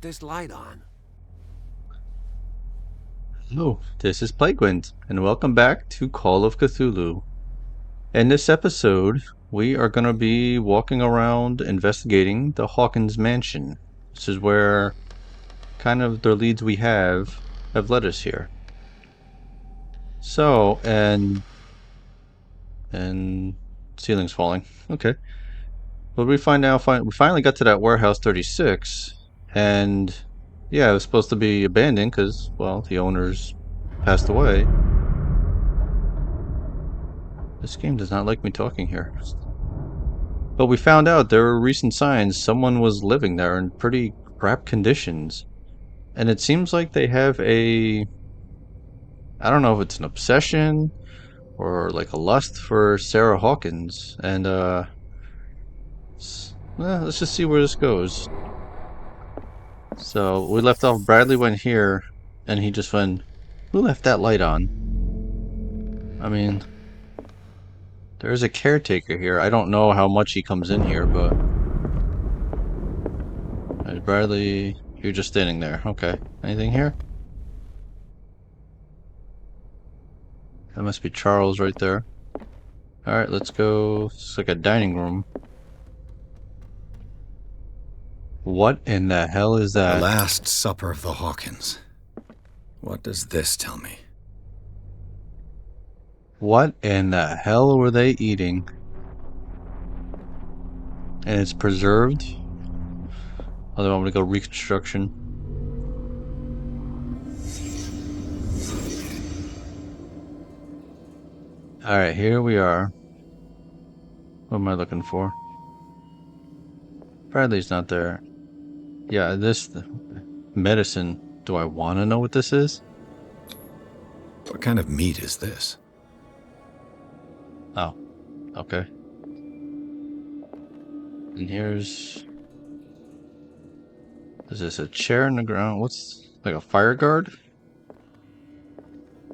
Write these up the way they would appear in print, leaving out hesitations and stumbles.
this light on? Hello, this is Plaguewind, and welcome back to Call of Cthulhu. In this episode, we are going to be walking around investigating the Hawkins Mansion. This is where kind of the leads we have led us here. So, and ceiling's falling. Okay. What we find now? We finally got to that warehouse 36, and yeah, it was supposed to be abandoned because, well, the owners passed away. This game does not like me talking here. But we found out there were recent signs someone was living there in pretty crap conditions. And it seems like they have I don't know if it's an obsession or like a lust for Sarah Hawkins. And, let's just see where this goes. So we left off, Bradley went here, and he just went, who left that light on? I mean, there's a caretaker here. I don't know how much he comes in here, but... Bradley, you're just standing there. Okay. Anything here? That must be Charles right there. Alright, let's go. It's like a dining room. What in the hell is that? The Last Supper of the Hawkins. What does this tell me? What in the hell were they eating? And it's preserved? Although I'm gonna go reconstruction. Alright, here we are. What am I looking for? Bradley's not there. Yeah, this medicine. Do I want to know what this is? What kind of meat is this? Oh, okay. And here's... Is this a chair in the ground? What's... like a fire guard?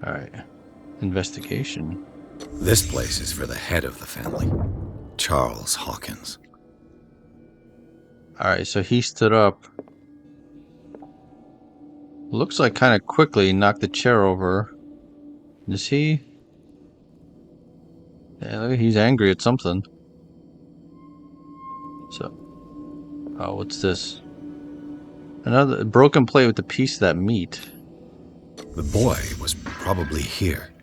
Alright. Investigation. This place is for the head of the family, Charles Hawkins. Alright, so he stood up. Looks like kind of quickly knocked the chair over. Is he? Yeah, look, he's angry at something. So... Oh, what's this? Another broken plate with a piece of that meat. The boy was probably here.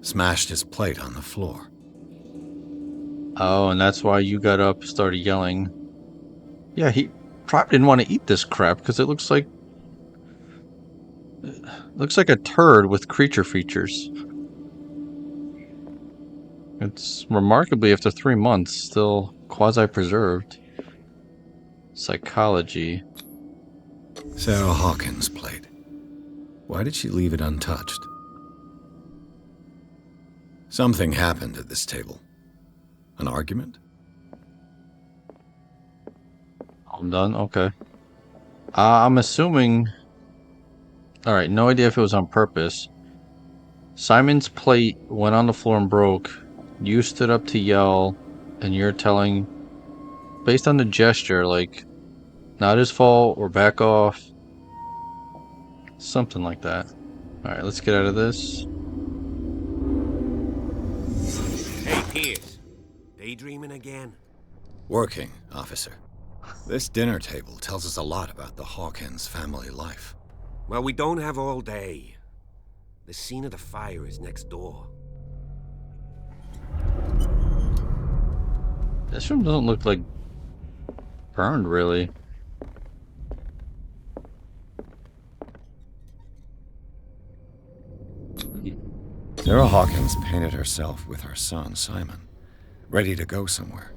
Smashed his plate on the floor. Oh, and that's why you got up, started yelling. Yeah, he probably didn't want to eat this crap because it looks like a turd with creature features. It's remarkably after 3 months still quasi-preserved. Psychology. Sarah Hawkins' plate. Why did she leave it untouched? Something happened at this table. An argument? I'm done? Okay. I'm assuming... Alright, no idea if it was on purpose. Simon's plate went on the floor and broke. You stood up to yell, and you're telling, based on the gesture, like, not his fault, or back off. Something like that. Alright, let's get out of this. Hey, Pierce. Daydreaming again? Working, officer. This dinner table tells us a lot about the Hawkins family life. Well, we don't have all day. The scene of the fire is next door. This room doesn't look like burned, really. Sarah Hawkins painted herself with her son, Simon, ready to go somewhere,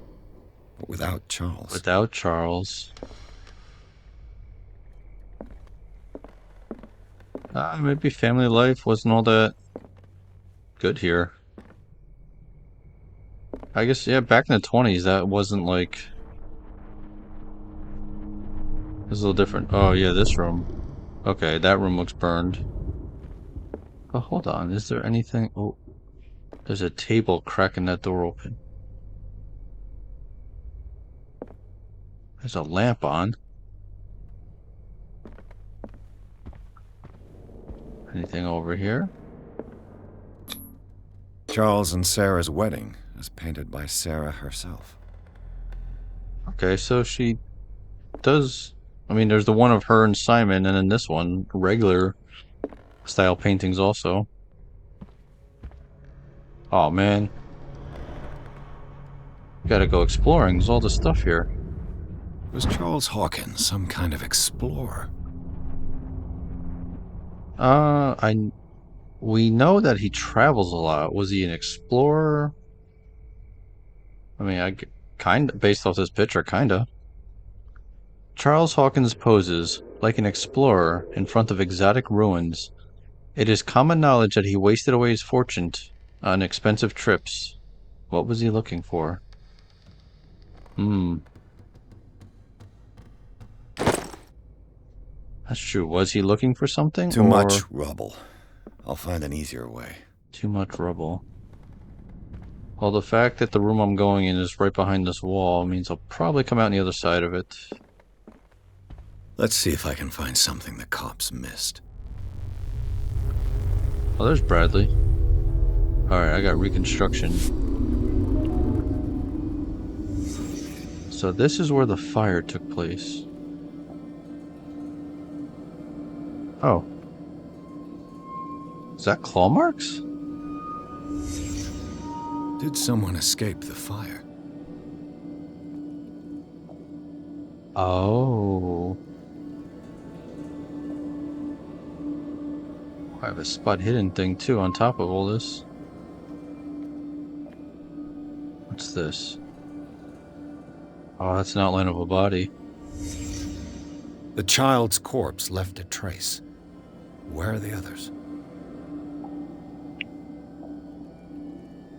but without Charles. Without Charles. Maybe family life wasn't all that good here. I guess, yeah, back in the 20s, that wasn't like... It was a little different. Oh, yeah, this room. Okay, that room looks burned. Oh, hold on. Is there anything... Oh, there's a table cracking that door open. There's a lamp on. Anything over here? Charles and Sarah's wedding, as painted by Sarah herself. Okay, so she does. I mean, there's the one of her and Simon, and then this one, regular style paintings also. Oh man. Gotta go exploring. There's all this stuff here. Was Charles Hawkins some kind of explorer? We know that he travels a lot. Was he an explorer? I mean, kind of, based off this picture, kinda. Charles Hawkins poses like an explorer in front of exotic ruins. It is common knowledge that he wasted away his fortune on expensive trips. What was he looking for? That's true. Was he looking for something? Too much rubble. I'll find an easier way. Too much rubble. Well, the fact that the room I'm going in is right behind this wall means I'll probably come out on the other side of it. Let's see if I can find something the cops missed. Oh, there's Bradley. Alright, I got reconstruction. So this is where the fire took place. Oh. Is that claw marks? Did someone escape the fire? Oh. I have a spot hidden thing too on top of all this. What's this? Oh, that's an outline of a body. The child's corpse left a trace. Where are the others?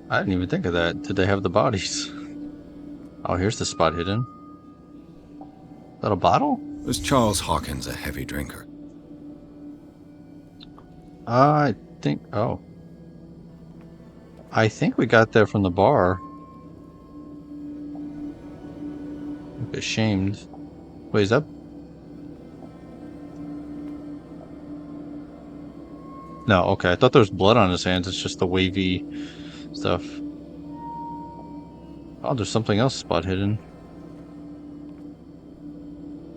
I didn't even think of that. Did they have the bodies? Oh, here's the spot hidden. Is that a bottle? Was Charles Hawkins a heavy drinker? I think... Oh. I think we got that from the bar. I'm ashamed. Wait, is that... No, okay. I thought there was blood on his hands. It's just the wavy stuff. Oh, there's something else spot hidden.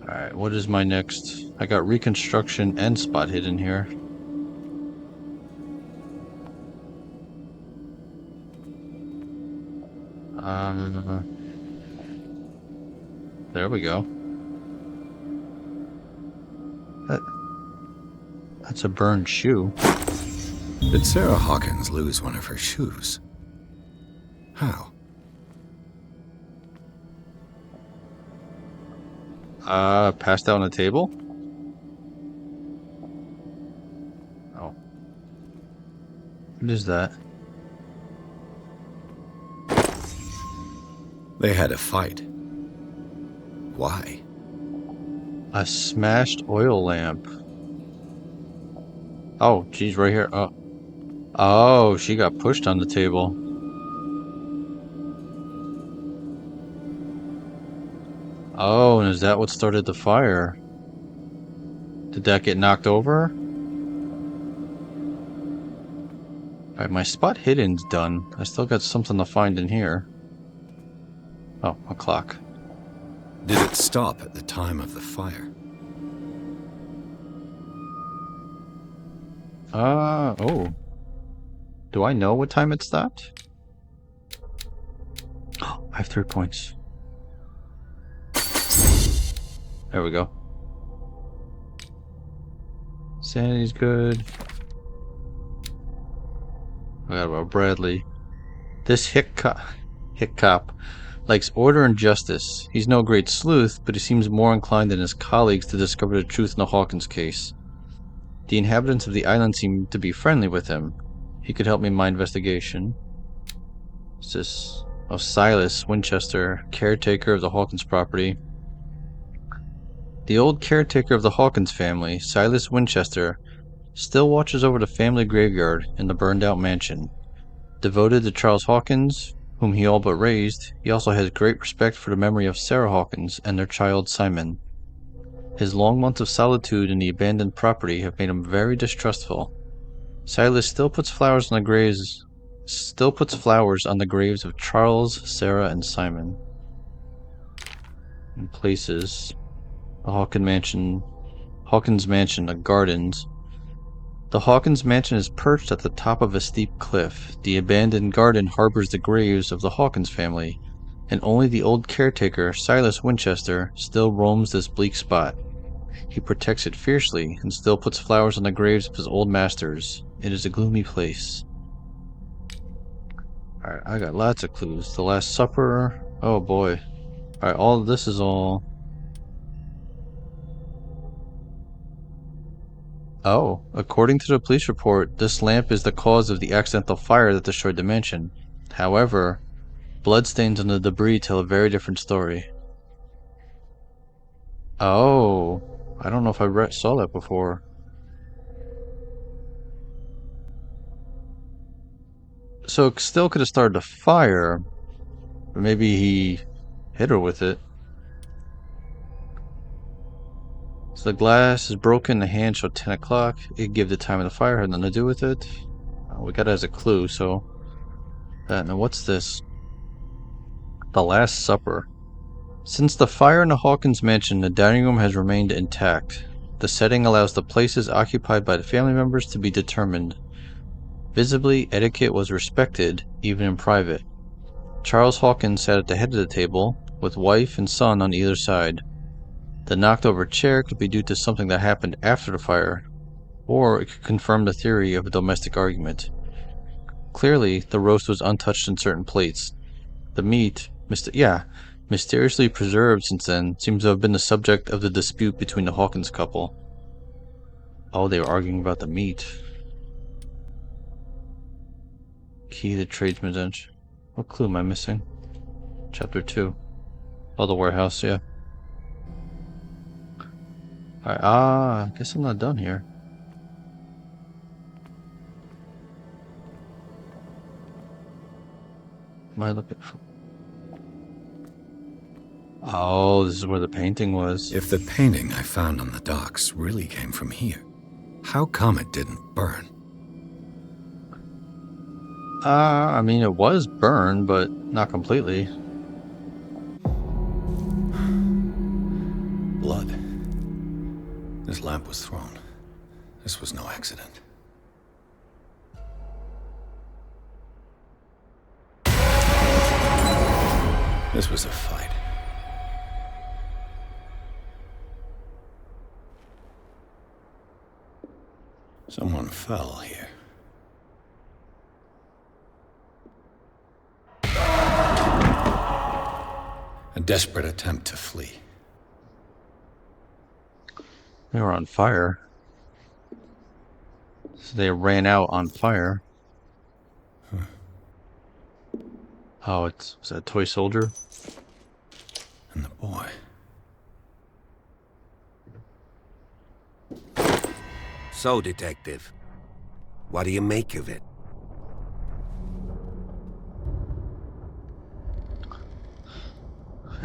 Alright, what is my next? I got reconstruction and spot hidden here. There we go. That's a burned shoe. Did Sarah Hawkins lose one of her shoes? How? Passed out on a table? Oh. What is that? They had a fight. Why? A smashed oil lamp. Oh, geez, right here. Oh. Oh, she got pushed on the table. Oh, and is that what started the fire? Did that get knocked over? Alright, my spot hidden's done. I still got something to find in here. Oh, a clock. Did it stop at the time of the fire? Oh. Do I know what time it stopped? Oh, I have 3 points. There we go. Sanity's good. I got about Bradley. This hick cop likes order and justice. He's no great sleuth, but he seems more inclined than his colleagues to discover the truth in the Hawkins case. The inhabitants of the island seem to be friendly with him. He could help me in my investigation. What's this? Oh, Silas Winchester, caretaker of the Hawkins property. The old caretaker of the Hawkins family, Silas Winchester, still watches over the family graveyard in the burned-out mansion. Devoted to Charles Hawkins, whom he all but raised, he also has great respect for the memory of Sarah Hawkins and their child Simon. His long months of solitude in the abandoned property have made him very distrustful. Silas still puts flowers on the graves. Still puts flowers on the graves of Charles, Sarah, and Simon. And places the Hawkins Mansion, the gardens. The Hawkins Mansion is perched at the top of a steep cliff. The abandoned garden harbors the graves of the Hawkins family, and only the old caretaker, Silas Winchester, still roams this bleak spot. He protects it fiercely and still puts flowers on the graves of his old masters. It is a gloomy place. Alright, I got lots of clues. The Last Supper. Oh boy. Alright, all of this is all... Oh, according to the police report, this lamp is the cause of the accidental fire that destroyed the mansion. However, bloodstains on the debris tell a very different story. Oh, I don't know if I saw that before. So it still could have started a fire, but maybe he hit her with it. So the glass is broken, the hand showed 10 o'clock. It gave the time of the fire, had nothing to do with it. We got it as a clue, so... now what's this? The Last Supper. Since the fire in the Hawkins Mansion, the dining room has remained intact. The setting allows the places occupied by the family members to be determined. Visibly, etiquette was respected, even in private. Charles Hawkins sat at the head of the table, with wife and son on either side. The knocked-over chair could be due to something that happened after the fire, or it could confirm the theory of a domestic argument. Clearly, the roast was untouched in certain plates. The meat, mysteriously preserved since then, seems to have been the subject of the dispute between the Hawkins couple. Oh, they were arguing about the meat. Key to tradesman's edge. What clue am I missing? Chapter 2. Oh, the warehouse, yeah. Alright, I guess I'm not done here. Am I looking for... Oh, this is where the painting was. If the painting I found on the docks really came from here, how come it didn't burn? I mean, it was burned, but not completely. Blood. This lamp was thrown. This was no accident. This was a fight. Someone fell here. A desperate attempt to flee. They were on fire. So they ran out on fire. Oh, was that a toy soldier? And the boy. So, Detective, what do you make of it?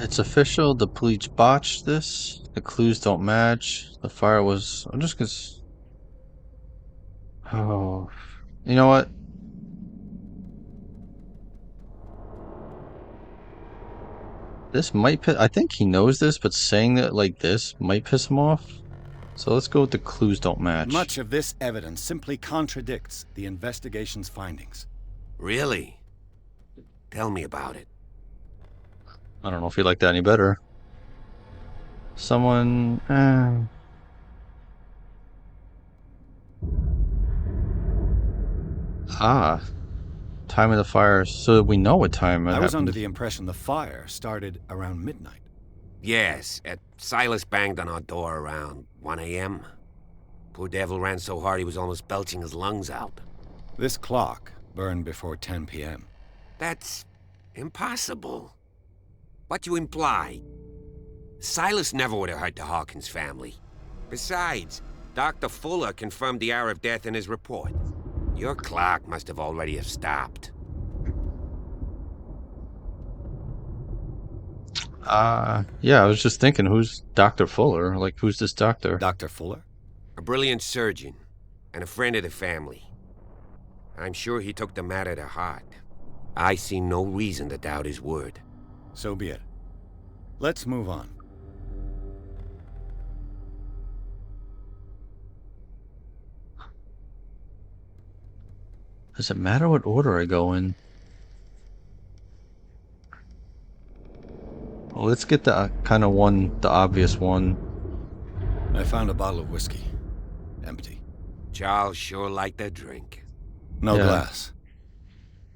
It's official. The police botched this. The clues don't match. The fire was... I'm just gonna... Oh... You know what? This might piss... I think he knows this, but saying it like this might piss him off. So let's go with the clues don't match. Much of this evidence simply contradicts the investigation's findings. Really? Tell me about it. I don't know if you like that any better. Someone... Ah. Time of the fire, so that we know what time it I was happened. under the impression the fire started around midnight. Yes, Silas banged on our door around 1 a.m. Poor devil ran so hard he was almost belching his lungs out. This clock burned before 10 p.m. That's impossible. What you imply? Silas never would have hurt the Hawkins family. Besides, Dr. Fuller confirmed the hour of death in his report. Your clock must have already have stopped. Yeah, I was just thinking, who's Dr. Fuller? Like, who's this doctor? Dr. Fuller? A brilliant surgeon, and a friend of the family. I'm sure he took the matter to heart. I see no reason to doubt his word. So be it. Let's move on. Does it matter what order I go in? Well, let's get the kind of one, the obvious one. I found a bottle of whiskey. Empty. Charles sure liked a drink. No Yeah. glass.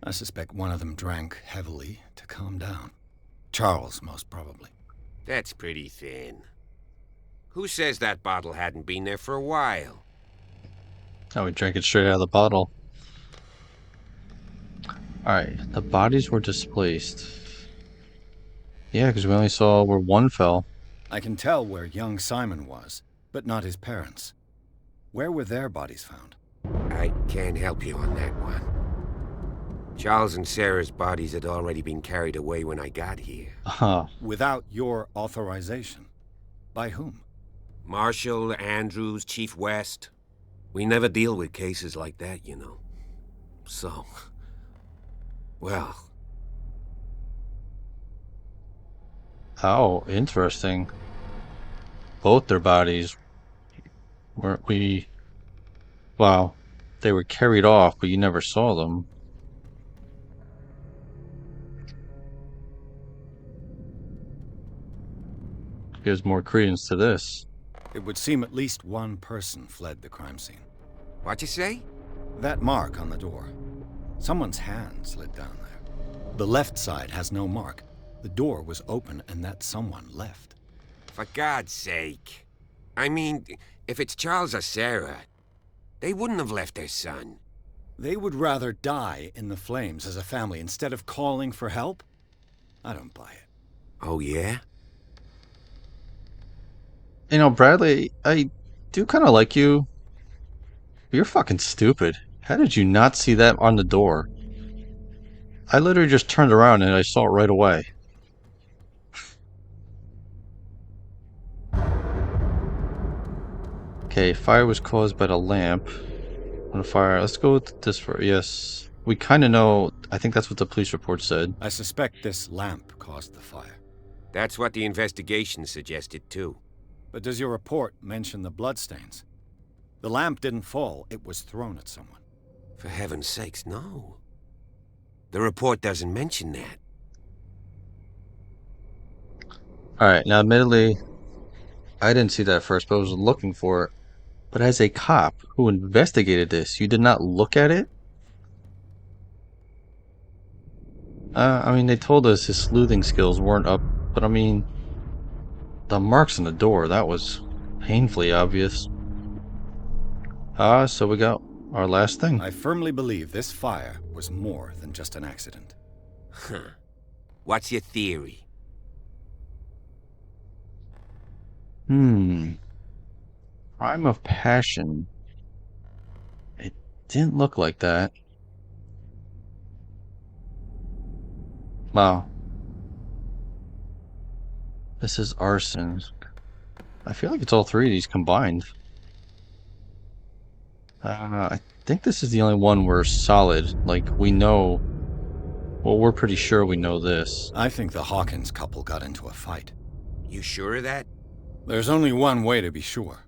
I suspect one of them drank heavily to calm down. Charles, most probably. That's pretty thin. Who says that bottle hadn't been there for a while? Oh, we drank it straight out of the bottle. Alright, the bodies were displaced. Yeah, because we only saw where one fell. I can tell where young Simon was, but not his parents. Where were their bodies found? I can't help you on that one. Charles and Sarah's bodies had already been carried away when I got here. Huh. Without your authorization. By whom? Marshall, Andrews, Chief West. We never deal with cases like that, you know. So... well... Oh, interesting. Both their bodies weren't we... Wow. They were carried off, but you never saw them. Gives more credence to this. It would seem at least one person fled the crime scene. What you say? That mark on the door. Someone's hand slid down there. The left side has no mark. The door was open and that someone left. For God's sake. I mean, if it's Charles or Sarah, they wouldn't have left their son. They would rather die in the flames as a family instead of calling for help? I don't buy it. Oh, yeah? You know, Bradley, I do kind of like you. You're fucking stupid. How did you not see that on the door? I literally just turned around and I saw it right away. Okay, fire was caused by the lamp. On a fire. Let's go with this for yes. We kind of know. I think that's what the police report said. I suspect this lamp caused the fire. That's what the investigation suggested, too. But does your report mention the bloodstains? The lamp didn't fall, it was thrown at someone. For heaven's sakes, no. The report doesn't mention that. Alright, now admittedly, I didn't see that at first, but I was looking for it. But as a cop who investigated this, you did not look at it? I mean, they told us his sleuthing skills weren't up, but I mean, the marks on the door, that was painfully obvious. So we got our last thing. I firmly believe this fire was more than just an accident. Huh. What's your theory? Crime of passion. It didn't look like that. Wow. This is arson. I feel like it's all three of these combined. I think this is the only one we're solid. Like, we know... Well, we're pretty sure we know this. I think the Hawkins couple got into a fight. You sure of that? There's only one way to be sure.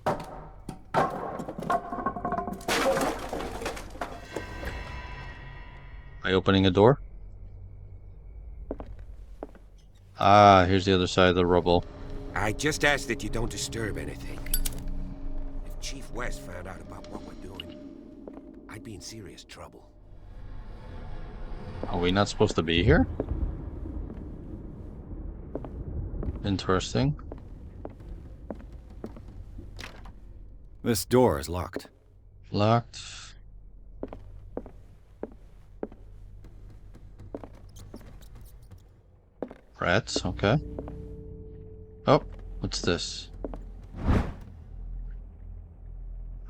Am I opening a door? Ah, here's the other side of the rubble. I just ask that you don't disturb anything. If Chief West found out about what we're doing, I'd be in serious trouble. Are we not supposed to be here? Interesting. This door is locked. Locked. Rats, okay. Oh, what's this?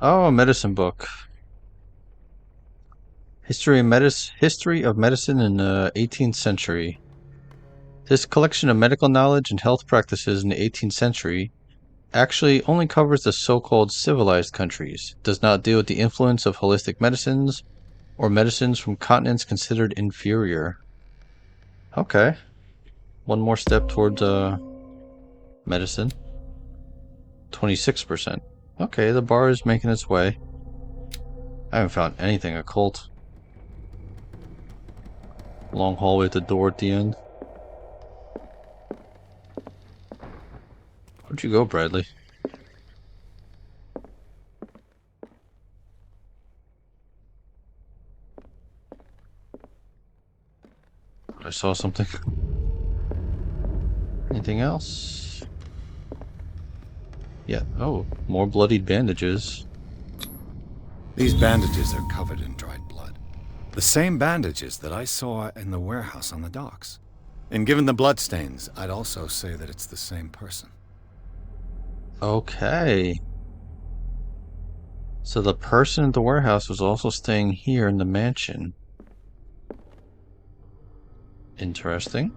Oh, a medicine book. History of medicine in the 18th century. This collection of medical knowledge and health practices in the 18th century actually only covers the so-called civilized countries, does not deal with the influence of holistic medicines or medicines from continents considered inferior. Okay. One more step towards medicine. 26%. Okay, the bar is making its way. I haven't found anything occult. Long hallway at the door at the end. Where'd you go, Bradley? I saw something. Anything else? Yeah. Oh, more bloodied bandages. These bandages are covered in dried blood. The same bandages that I saw in the warehouse on the docks. And given the bloodstains, I'd also say that it's the same person. Okay. So the person at the warehouse was also staying here in the mansion. Interesting.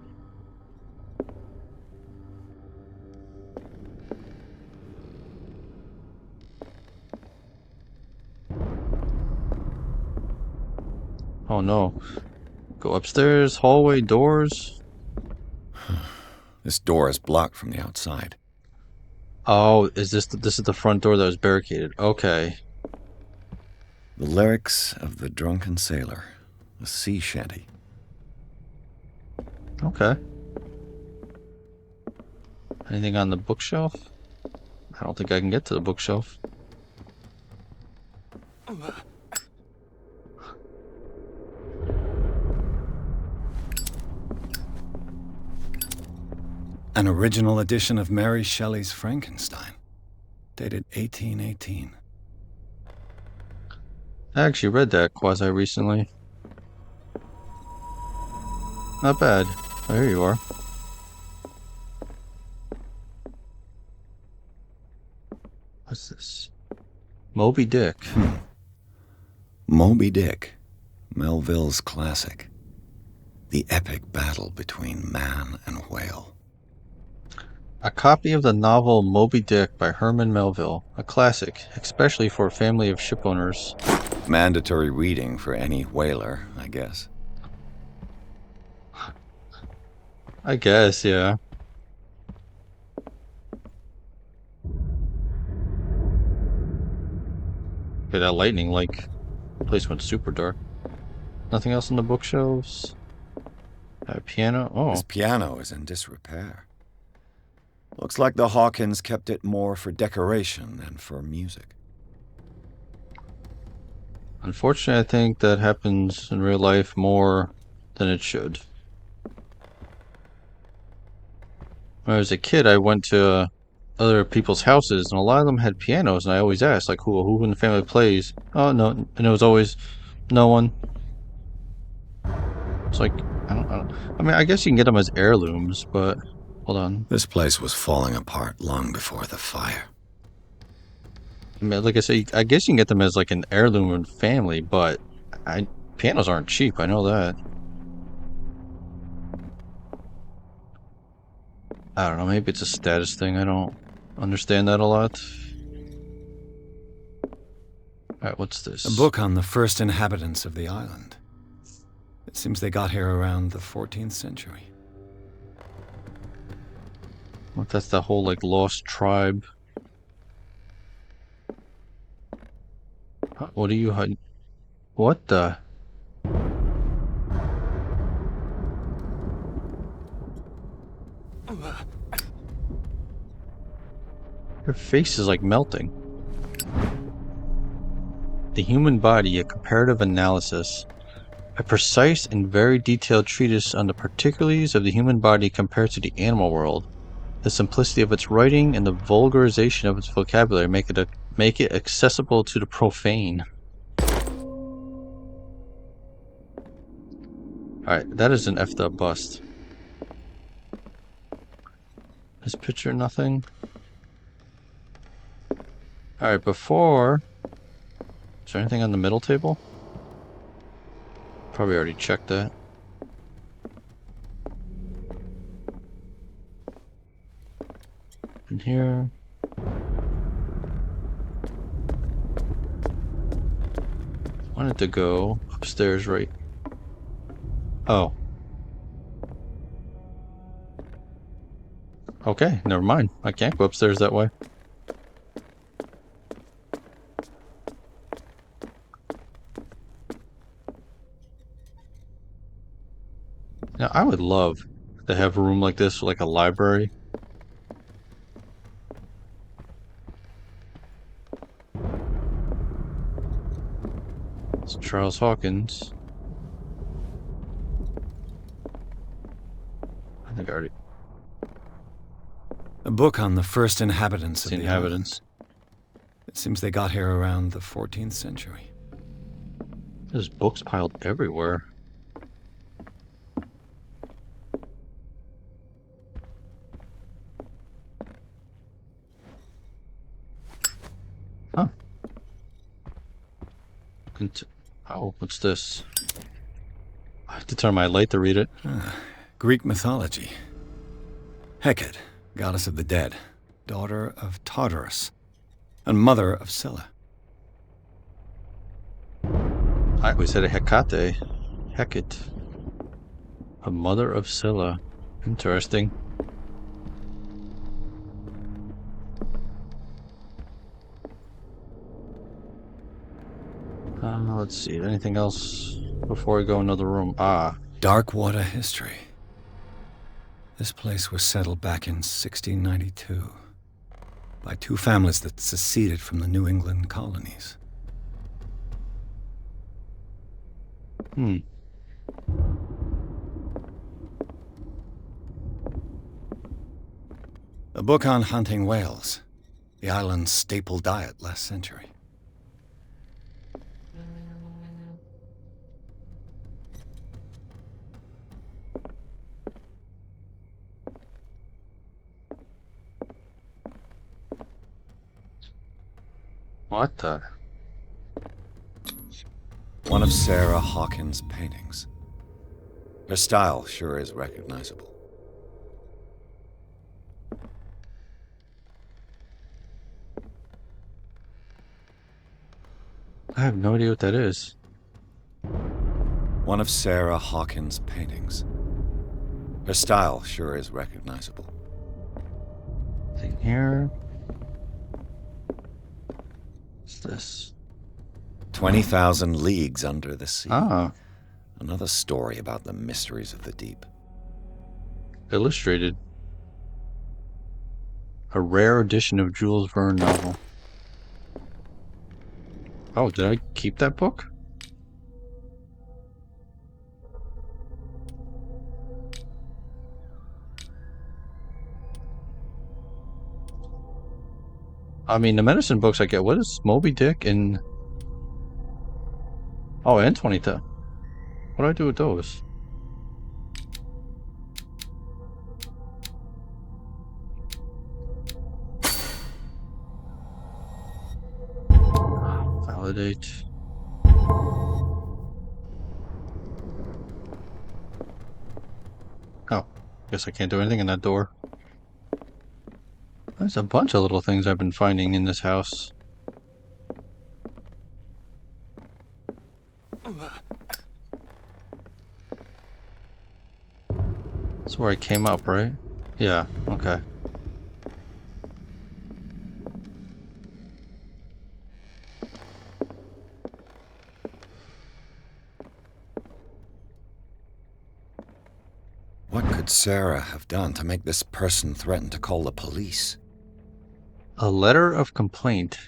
Oh no. Go upstairs, hallway, doors. This door is blocked from the outside. Oh, this is the front door that was barricaded. Okay. The lyrics of the drunken sailor. A sea shanty. Okay. Anything on the bookshelf? I don't think I can get to the bookshelf. An original edition of Mary Shelley's Frankenstein, dated 1818. I actually read that quasi recently. Not bad. Oh, here you are. What's this? Moby Dick. Moby Dick, Melville's classic. The epic battle between man and whale. A copy of the novel Moby Dick by Herman Melville. A classic, especially for a family of shipowners. Mandatory reading for any whaler, I guess. I guess, yeah. Okay, that lightning, like, the place went super dark. Nothing else on the bookshelves? A piano? Oh. This piano is in disrepair. Looks like the Hawkins kept it more for decoration than for music. Unfortunately, I think that happens in real life more than it should. When I was a kid, I went to other people's houses, and a lot of them had pianos, and I always asked, like, who in the family plays? Oh, no, and it was always no one. It's like, I mean, I guess you can get them as heirlooms, but hold on. This place was falling apart long before the fire. I mean, like I say, I guess you can get them as like an heirloom in family, but pianos aren't cheap. I know that. I don't know. Maybe it's a status thing. I don't understand that a lot. Alright, what's this? A book on the first inhabitants of the island. It seems they got here around the 14th century. What if that's the whole, like, lost tribe? What are you hiding? What the? Her face is like melting. The Human Body, a Comparative Analysis. A precise and very detailed treatise on the particulars of the human body compared to the animal world. The simplicity of its writing and the vulgarization of its vocabulary make it accessible to the profane. Alright, that is an effed up bust. This picture, nothing. Alright, before... Is there anything on the middle table? Probably already checked that. In here. Wanted to go upstairs, right? Oh. Okay, never mind. I can't go upstairs that way. Now, I would love to have a room like this, like a library. It's Charles Hawkins. I think I already A book on the first inhabitants of the the inhabitants. island. It seems they got here around the 14th century. There's books piled everywhere. Huh. Oh, what's this? I have to turn my light to read it. Greek mythology. Hecate, goddess of the dead, daughter of Tartarus, and mother of Scylla. I always said a Hecate. Hecate. A mother of Scylla. Interesting. Let's see. Anything else before we go in another room? Ah. Dark water history. This place was settled back in 1692 by two families that seceded from the New England colonies. A book on hunting whales, the island's staple diet last century. What the? One of Sarah Hawkins' paintings. Her style sure is recognizable. I have no idea what that is. One of Sarah Hawkins' paintings. Her style sure is recognizable. Thing here. What's this? 20,000 Leagues Under the Sea. Ah, Another story about the mysteries of the deep. illustrated. A rare edition of Jules Verne novel. Oh, did I keep that book? I mean, the medicine books I get. What is Moby Dick and... Oh, and 2010. What do I do with those? Validate. Oh, guess I can't do anything in that door. There's a bunch of little things I've been finding in this house. That's where I came up, right? Yeah, okay. What could Sarah have done to make this person threaten to call the police? A letter of complaint.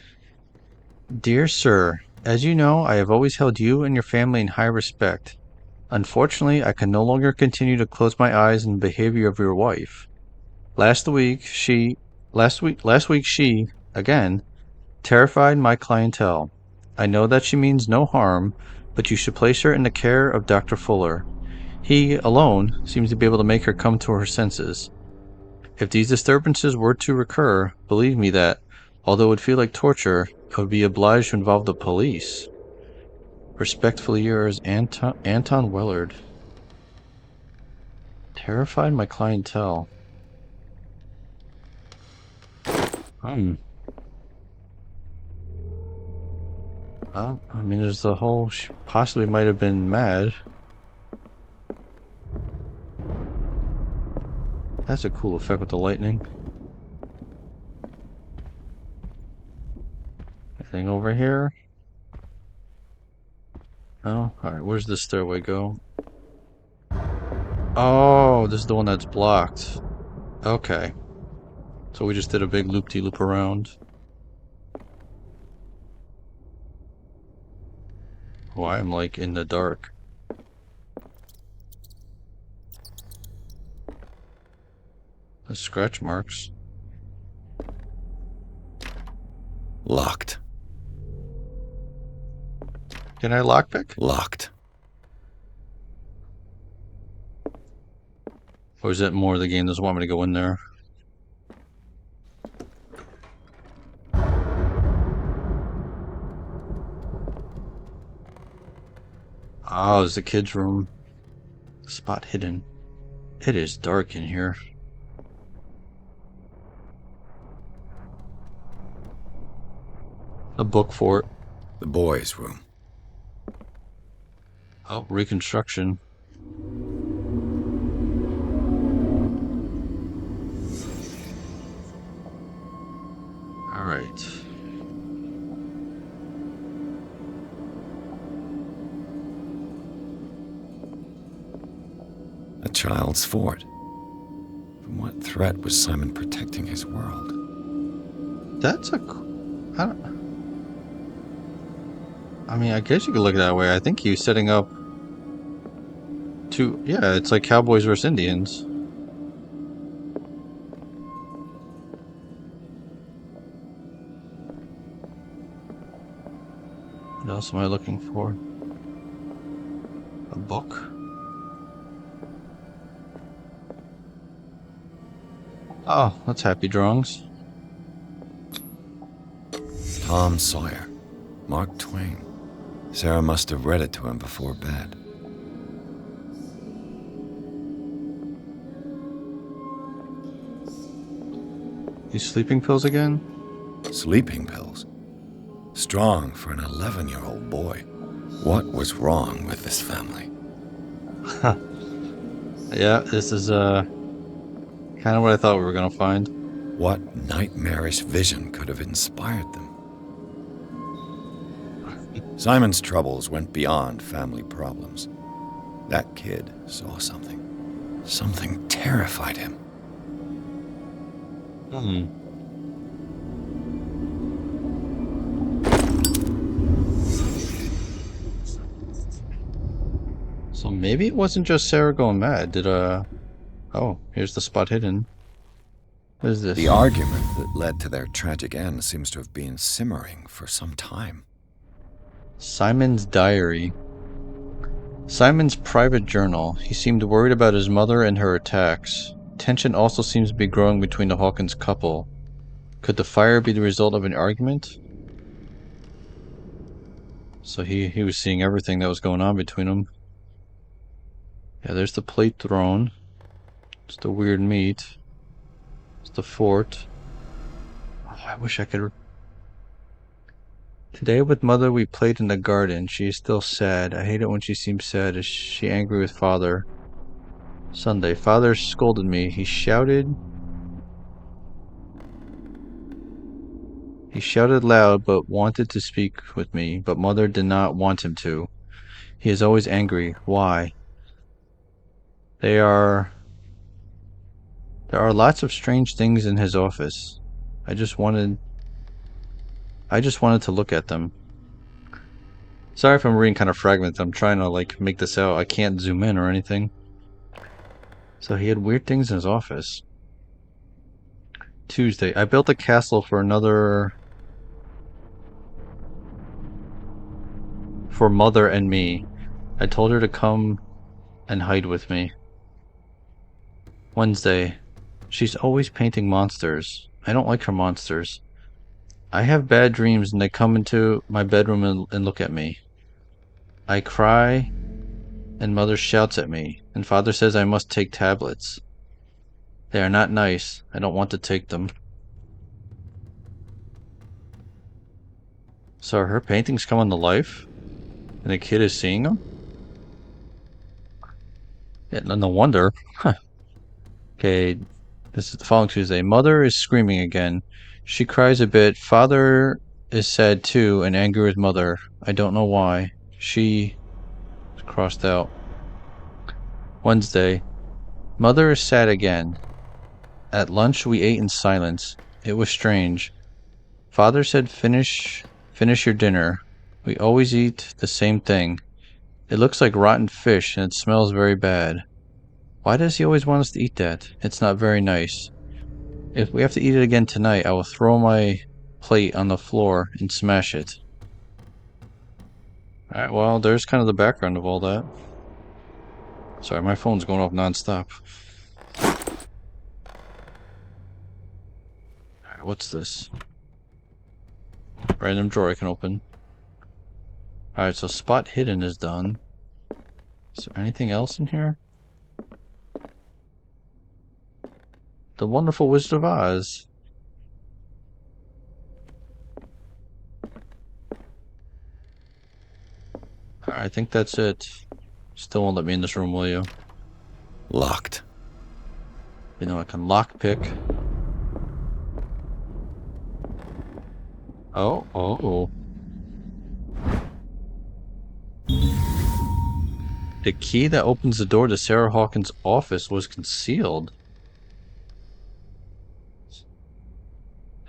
Dear Sir, as you know, I have always held you and your family in high respect. Unfortunately, I can no longer continue to close my eyes in the behavior of your wife. Last week she, again, terrified my clientele. I know that she means no harm, but you should place her in the care of Dr. Fuller. He, alone, seems to be able to make her come to her senses. If these disturbances were to recur, believe me that, although it would feel like torture, I would be obliged to involve the police. Respectfully yours, Anton Wellard. Terrified my clientele. I mean, there's the whole. She possibly might have been mad. That's a cool effect with the lightning. Anything over here? No? Alright, where's the stairway go? Oh, this is the one that's blocked. Okay. So we just did a big loop-de-loop around. Oh, I'm like in the dark. The scratch marks. Locked. Can I lockpick? Locked. Or is it more the game doesn't want me to go in there? Oh, it's the kids' room. Spot hidden. It is dark in here. A book fort. The boys' room. Oh, reconstruction. Alright. A child's fort. From what threat was Simon protecting his world? That's a... I mean, I guess you could look at it that way. I think he's setting up to... Yeah, it's like Cowboys versus Indians. What else am I looking for? A book? Oh, that's Happy Drawings. Tom Sawyer. Mark Twain. Sarah must have read it to him before bed. These sleeping pills again? Sleeping pills. Strong for an 11-year-old boy. What was wrong with this family? Yeah, this is kind of what I thought we were gonna find. What nightmarish vision could have inspired them? Simon's troubles went beyond family problems. That kid saw something. Something terrified him. So maybe it wasn't just Sarah going mad. Did oh, here's the spot hidden. What is this? The argument that led to their tragic end seems to have been simmering for some time. Simon's diary. Simon's private journal. He seemed worried about his mother and her attacks. Tension also seems to be growing between the Hawkins couple. Could the fire be the result of an argument? So he was seeing everything that was going on between them. Yeah, there's the plate throne. It's the weird meat. It's the fort. Oh, I wish I could... Today with Mother we played in the garden. She is still sad. I hate it when she seems sad. Is she angry with Father? Sunday. Father scolded me. He shouted loud but wanted to speak with me, but Mother did not want him to. He is always angry. Why? There are lots of strange things in his office. I just wanted to look at them. Sorry if I'm reading kind of fragments. I'm trying to like make this out. I can't zoom in or anything. So he had weird things in his office. Tuesday. I built a castle for Mother and me. I told her to come and hide with me. Wednesday. She's always painting monsters. I don't like her monsters. I have bad dreams and they come into my bedroom and look at me. I cry and Mother shouts at me and Father says I must take tablets. They are not nice. I don't want to take them. So her paintings coming to life? And the kid is seeing them? Yeah, no wonder. Huh. Okay, this is the following Tuesday. Mother is screaming again. She cries a bit. Father is sad too and angry with mother. I don't know why. She is crossed out. Wednesday. Mother is sad again. At lunch we ate in silence. It was strange. Father said finish your dinner. We always eat the same thing. It looks like rotten fish and it smells very bad. Why does he always want us to eat that? It's not very nice. If we have to eat it again tonight, I will throw my plate on the floor and smash it. Alright, well, there's kind of the background of all that. Sorry, my phone's going off non-stop. Alright, what's this? Random drawer I can open. Alright, so spot hidden is done. Is there anything else in here? The Wonderful Wizard of Oz. Alright, I think that's it. Still won't let me in this room, will you? Locked. You know, I can lockpick. Oh. The key that opens the door to Sarah Hawkins' office was concealed.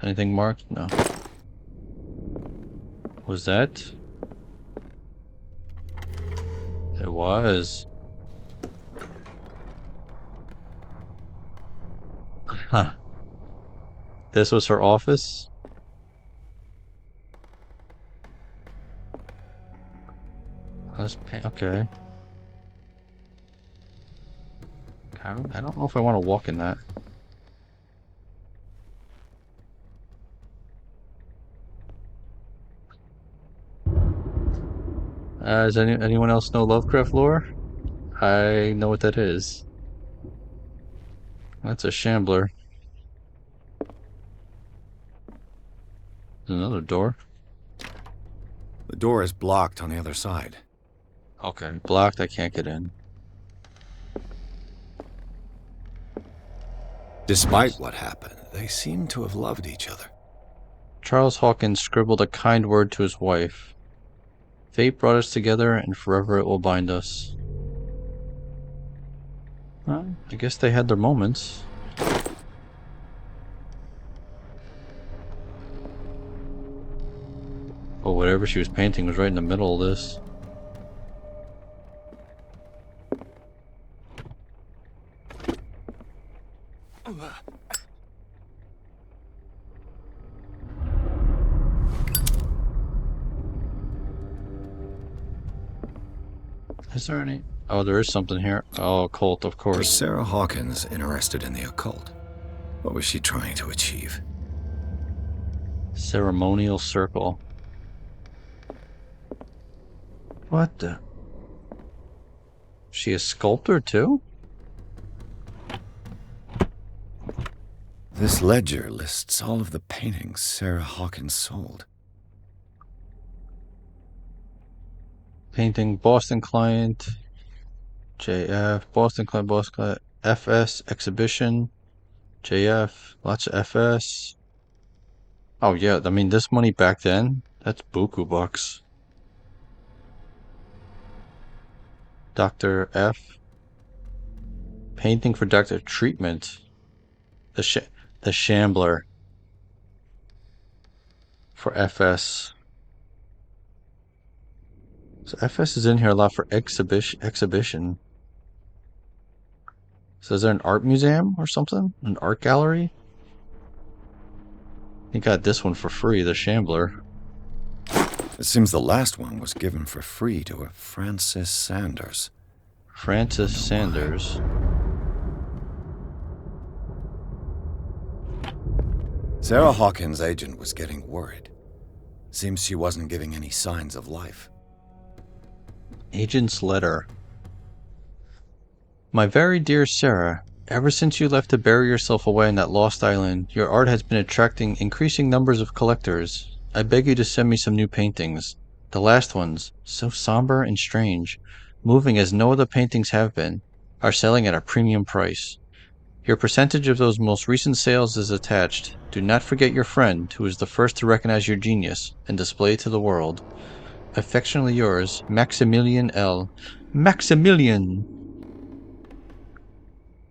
Anything marked? No. Was that? It was. Huh. This was her office? Okay. I don't know if I want to walk in that. Does anyone else know Lovecraft lore? I know what that is. That's a shambler. There's another door. The door is blocked on the other side. Okay, blocked. I can't get in. Despite what happened, they seem to have loved each other. Charles Hawkins scribbled a kind word to his wife. Fate brought us together, and forever it will bind us. Well, I guess they had their moments. But whatever she was painting was right in the middle of this. Is there any? Oh, there is something here. Oh, occult, of Was course. Sarah Hawkins interested in the occult? What was she trying to achieve? Ceremonial circle. What the? She a sculptor too? This ledger lists all of the paintings Sarah Hawkins sold. Painting Boston client, JF, Boston client, FS, exhibition, JF, lots of FS. Oh yeah, I mean this money back then, that's buku bucks. Dr. F. Painting for Dr. Treatment. The Shambler. For FS. So FS is in here a lot for exhibition. So is there an art museum or something? An art gallery? He got this one for free, the Shambler. It seems the last one was given for free to a Francis Sanders. Francis Sanders. Sarah Hawkins' agent was getting worried. Seems she wasn't giving any signs of life. Agent's letter. My very dear Sarah, ever since you left to bury yourself away on that lost island, your art has been attracting increasing numbers of collectors. I beg you to send me some new paintings. The last ones, so somber and strange, moving as no other paintings have been, are selling at a premium price. Your percentage of those most recent sales is attached. Do not forget your friend, who is the first to recognize your genius and display it to the world. Affectionately yours, Maximilian L. Maximilian!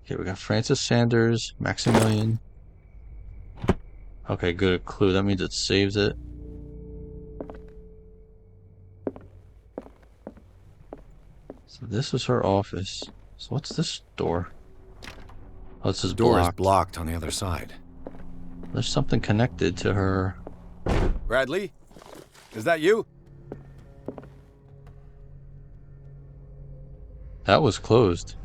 Okay, we got Francis Sanders, Maximilian. Okay, good clue. That means it saves it. So this is her office. So what's this door? Oh, this is Door is blocked. blocked on the other side. There's something connected to her. Bradley? Is that you? That was closed.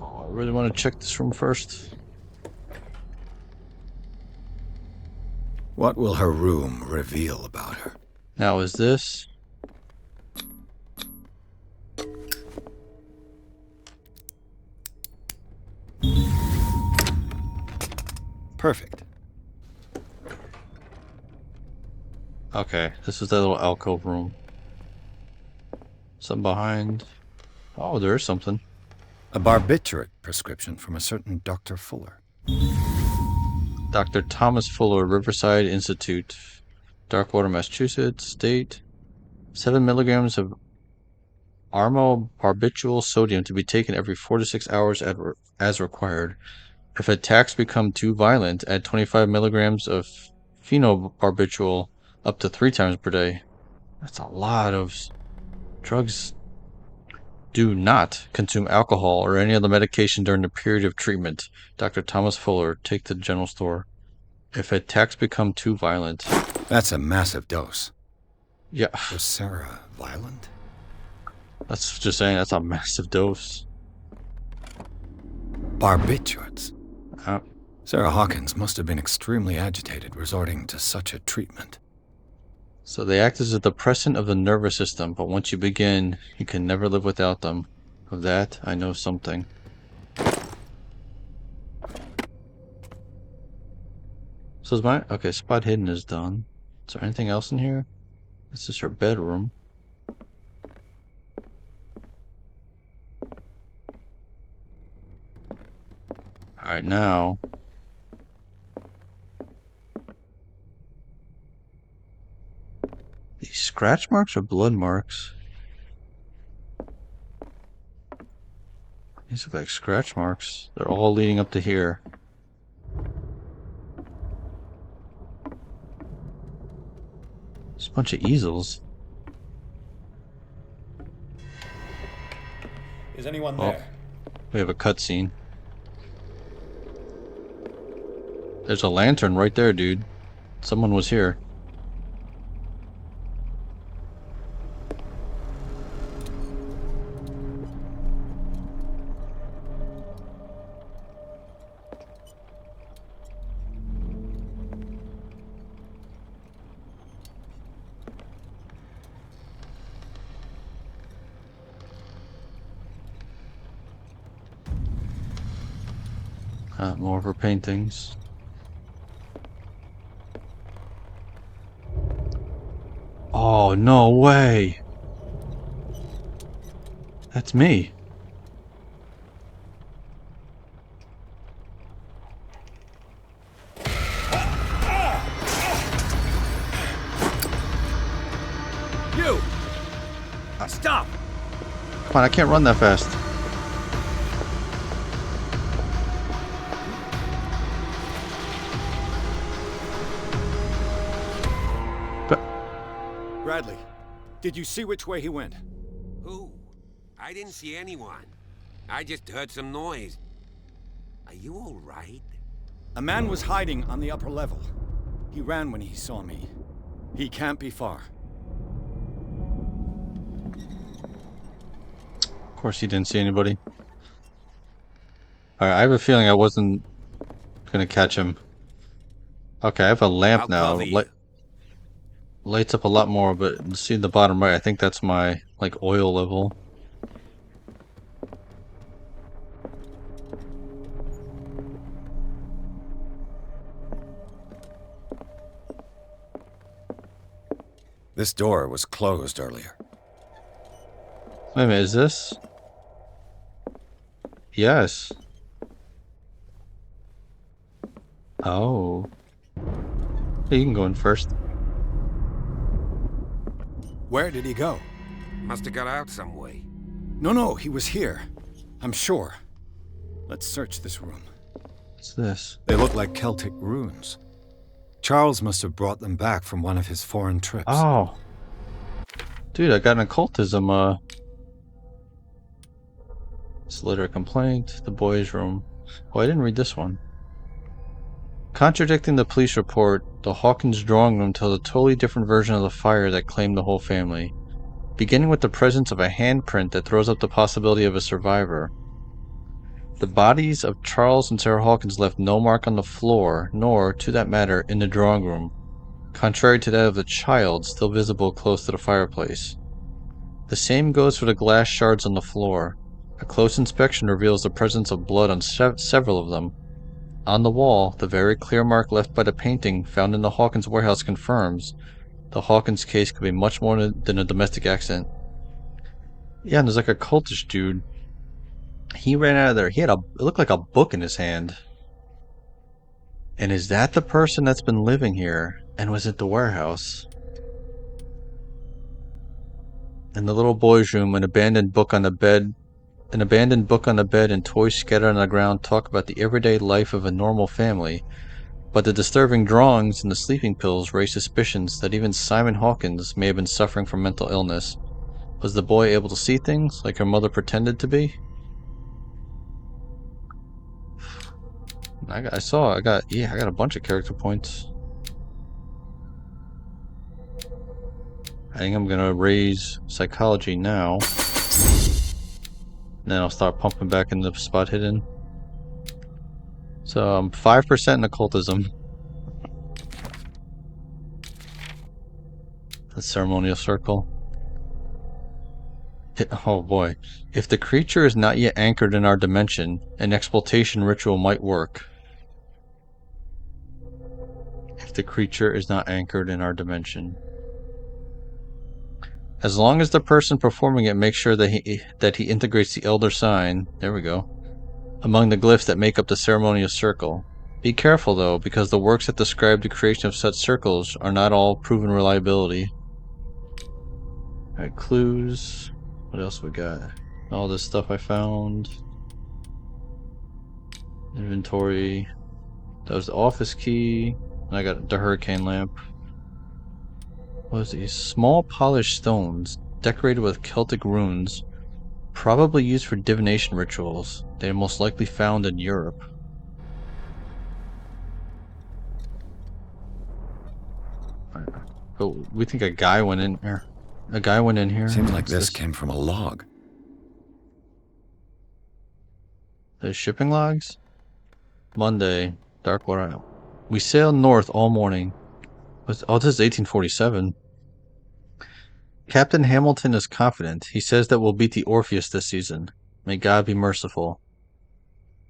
Oh, I really want to check this room first. What will her room reveal about her? Now, is this? Perfect. Okay, this is that little alcove room. Something behind. Oh, there is something. A barbiturate prescription from a certain Dr. Fuller. Dr. Thomas Fuller, Riverside Institute, Darkwater, Massachusetts, State. 7 milligrams of armobarbital sodium to be taken every 4 to 6 hours as required. If attacks become too violent, add 25 milligrams of phenobarbital up to 3 times per day. That's a lot of drugs. Do not consume alcohol or any other medication during the period of treatment. Dr. Thomas Fuller, take to the general store. If attacks become too violent. That's a massive dose. Yeah. Was Sarah violent? That's just saying that's a massive dose. Barbiturates. Uh, Sarah Hawkins must have been extremely agitated resorting to such a treatment. So they act as a depressant of the nervous system, but once you begin, you can never live without them. Of that, I know something. So is my... Okay, spot hidden is done. Is there anything else in here? This is her bedroom. Alright, now... These scratch marks or blood marks? These look like scratch marks. They're all leading up to here. There's a bunch of easels. Is anyone Oh, there? we have a cutscene. There's a lantern right there, dude. Someone was here. More of her paintings. Oh, no way! That's me. You! Stop! Come on, I can't run that fast. Bradley, did you see which way he went? Who? I didn't see anyone. I just heard some noise. Are you all right? A man was hiding on the upper level. He ran when he saw me. He can't be far. Of course he didn't see anybody. Alright, I have a feeling I wasn't gonna catch him. Okay, I have a lamp I'll now. cover you. Lights up a lot more, but see the bottom right, I think that's my, like, oil level. This door was closed earlier. Wait a minute, is this? Yes. Oh. Hey, you can go in first. Where did he go? Must have got out some way. No, he was here. I'm sure. Let's search this room. What's this? They look like Celtic runes. Charles must have brought them back from one of his foreign trips. Oh. Dude, I got an occultism, This letter of complaint, the boys' room. Oh, I didn't read this one. Contradicting the police report, the Hawkins drawing room tells a totally different version of the fire that claimed the whole family, beginning with the presence of a handprint that throws up the possibility of a survivor. The bodies of Charles and Sarah Hawkins left no mark on the floor, nor, to that matter, in the drawing room, contrary to that of the child still visible close to the fireplace. The same goes for the glass shards on the floor. A close inspection reveals the presence of blood on several of them. On the wall, the very clear mark left by the painting found in the Hawkins warehouse confirms the Hawkins case could be much more than a domestic accident. Yeah, and there's like a cultist dude. He ran out of there. It looked like a book in his hand. And is that the person that's been living here and was at the warehouse? In the little boy's room, an abandoned book on the bed and toys scattered on the ground talk about the everyday life of a normal family, but the disturbing drawings and the sleeping pills raise suspicions that even Simon Hawkins may have been suffering from mental illness. Was the boy able to see things like her mother pretended to be? I got a bunch of character points. I think I'm gonna raise psychology now. Then I'll start pumping back in the spot hidden. So I'm 5% in occultism. The ceremonial circle. Oh boy. If the creature is not yet anchored in our dimension, an exploitation ritual might work. If the creature is not anchored in our dimension. As long as the person performing it makes sure that he integrates the elder sign, there we go, among the glyphs that make up the ceremonial circle. Be careful though, because the works that describe the creation of such circles are not all proven reliability. Alright, clues. What else we got? All this stuff I found. Inventory. That was the office key. And I got the hurricane lamp. What was these? Small polished stones, decorated with Celtic runes, probably used for divination rituals. They are most likely found in Europe. Oh, we think a guy went in here. A guy went in here. Seems like this came from a log. The shipping logs? Monday, dark water. We sailed north all morning. Oh, this is 1847. Captain Hamilton is confident. He says that we'll beat the Orpheus this season. May God be merciful.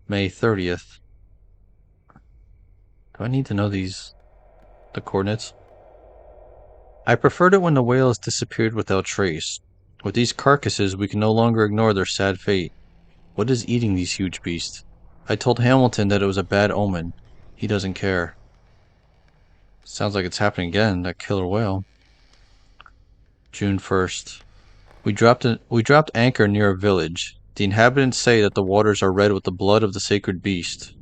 May 30th. Do I need to know the coordinates? I preferred it when the whales disappeared without trace. With these carcasses, we can no longer ignore their sad fate. What is eating these huge beasts? I told Hamilton that it was a bad omen. He doesn't care. Sounds like it's happening again, that killer whale. June 1st. We dropped anchor near a village. The inhabitants say that the waters are red with the blood of the sacred beast,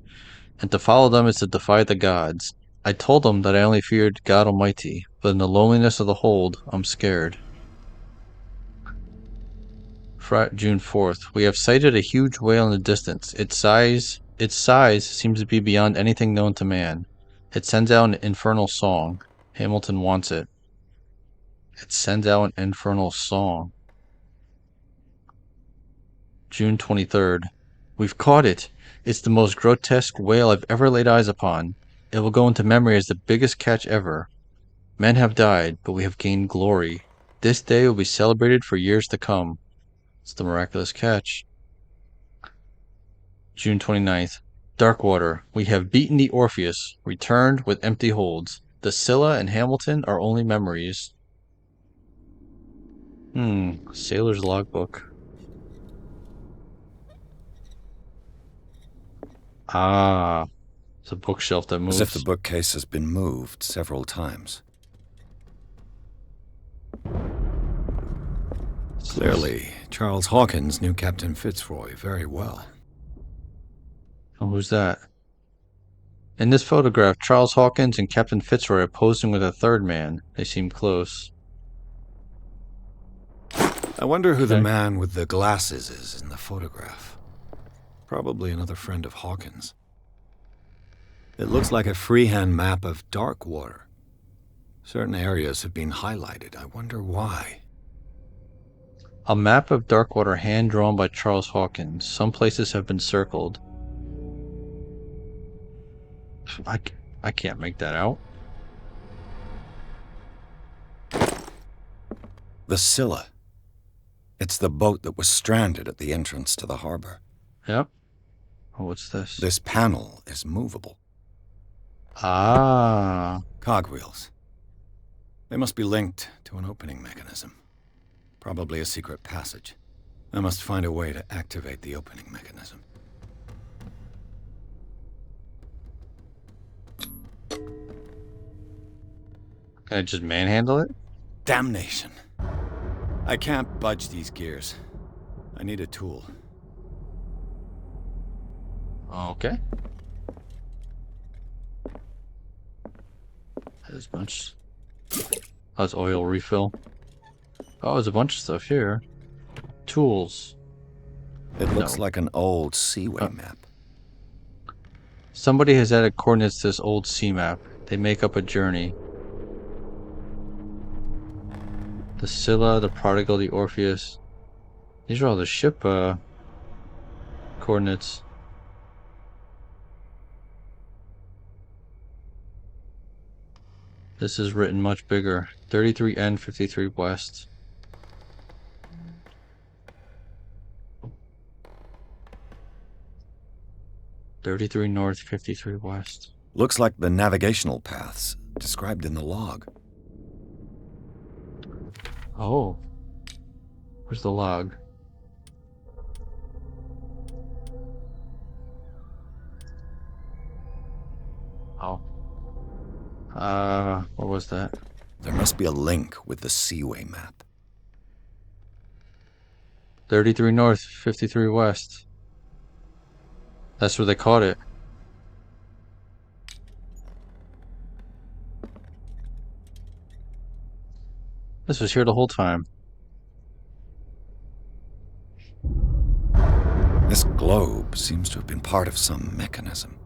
and to follow them is to defy the gods. I told them that I only feared God Almighty, but in the loneliness of the hold, I'm scared. June 4th. We have sighted a huge whale in the distance. Its size seems to be beyond anything known to man. It sends out an infernal song. Hamilton wants it. It sends out an infernal song. June 23rd. We've caught it. It's the most grotesque whale I've ever laid eyes upon. It will go into memory as the biggest catch ever. Men have died, but we have gained glory. This day will be celebrated for years to come. It's the miraculous catch. June 29th. Darkwater. We have beaten the Orpheus. Returned with empty holds. The Scylla and Hamilton are only memories. Sailor's logbook. Ah, it's a bookshelf that As if the moves. bookcase has been moved several times. Clearly, Charles Hawkins knew Captain Fitzroy very well. Oh, who's that? In this photograph, Charles Hawkins and Captain Fitzroy are posing with a third man. They seem close. I wonder who the Okay. man with the glasses is in the photograph. Probably another friend of Hawkins. It looks like a freehand map of dark water. Certain areas have been highlighted. I wonder why. A map of Darkwater hand-drawn by Charles Hawkins. Some places have been circled. I can't make that out. The Scylla. It's the boat that was stranded at the entrance to the harbor. Yep. Oh, what's this? This panel is movable. Ah. Cogwheels. They must be linked to an opening mechanism. Probably a secret passage. I must find a way to activate the opening mechanism. Can I just manhandle it? Damnation. I can't budge these gears. I need a tool. Okay. There's a bunch. Oh, it's oil refill. Oh, there's a bunch of stuff here. Tools. It looks No. like an old seaway map. Somebody has added coordinates to this old sea map. They make up a journey. The Scylla, the Prodigal, the Orpheus. These are all the ship coordinates. This is written much bigger. 33N, 53 West. "33 North, 53 West." Looks like the navigational paths described in the log. Oh. Where's the log? Oh. What was that? There must be a link with the seaway map. 33 North, 53 West. That's where they caught it. This was here the whole time. This globe seems to have been part of some mechanism.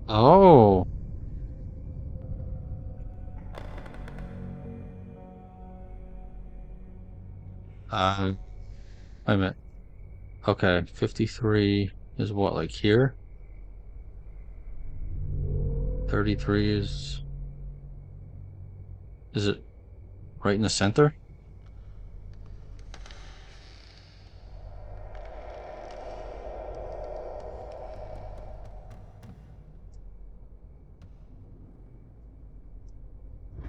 Oh. Wait a minute. Okay, 53 is what, like here? 33 is... Is it right in the center?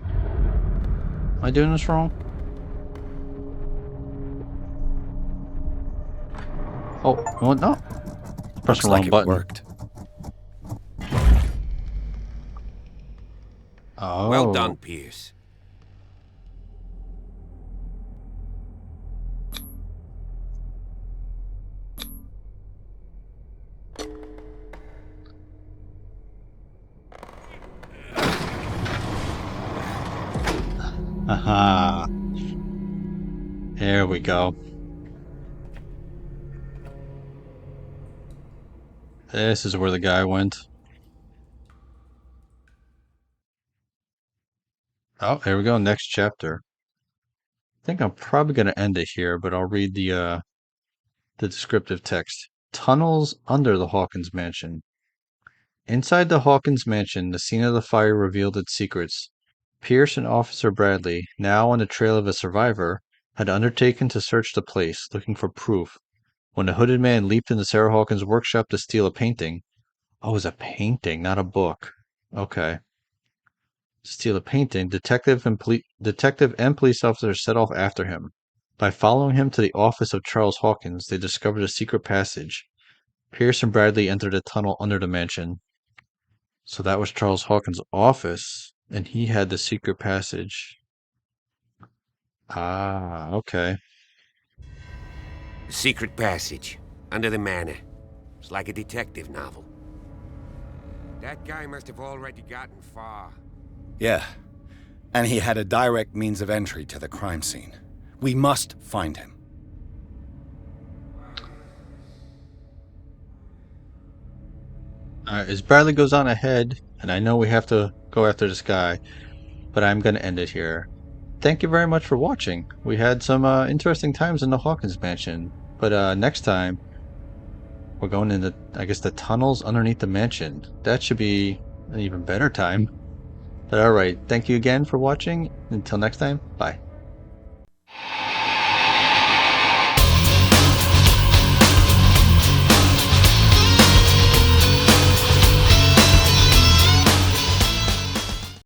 Am I doing this wrong? Oh, what? No. Press Looks the like wrong it button. worked. Oh. Well done, Pierce. Aha. There we go. This is where the guy went. Oh, here we go. Next chapter. I think I'm probably going to end it here, but I'll read the descriptive text. Tunnels under the Hawkins Mansion. Inside the Hawkins Mansion, the scene of the fire revealed its secrets. Pierce and Officer Bradley, now on the trail of a survivor, had undertaken to search the place, looking for proof, when a hooded man leaped into Sarah Hawkins' workshop to steal a painting. Oh, it was a painting, not a book. Okay. steal a painting, detective and police officers set off after him. By following him to the office of Charles Hawkins, they discovered a secret passage. Pierce and Bradley entered a tunnel under the mansion. So that was Charles Hawkins' office, and he had the secret passage. Ah, okay. Secret passage. Under the manor. It's like a detective novel. That guy must have already gotten far. Yeah. And he had a direct means of entry to the crime scene. We must find him. As Bradley goes on ahead, and I know we have to go after this guy, but I'm going to end it here. Thank you very much for watching. We had some interesting times in the Hawkins Mansion, but next time we're going into, I guess, the tunnels underneath the mansion. That should be an even better time. But alright, thank you again for watching. Until next time, bye.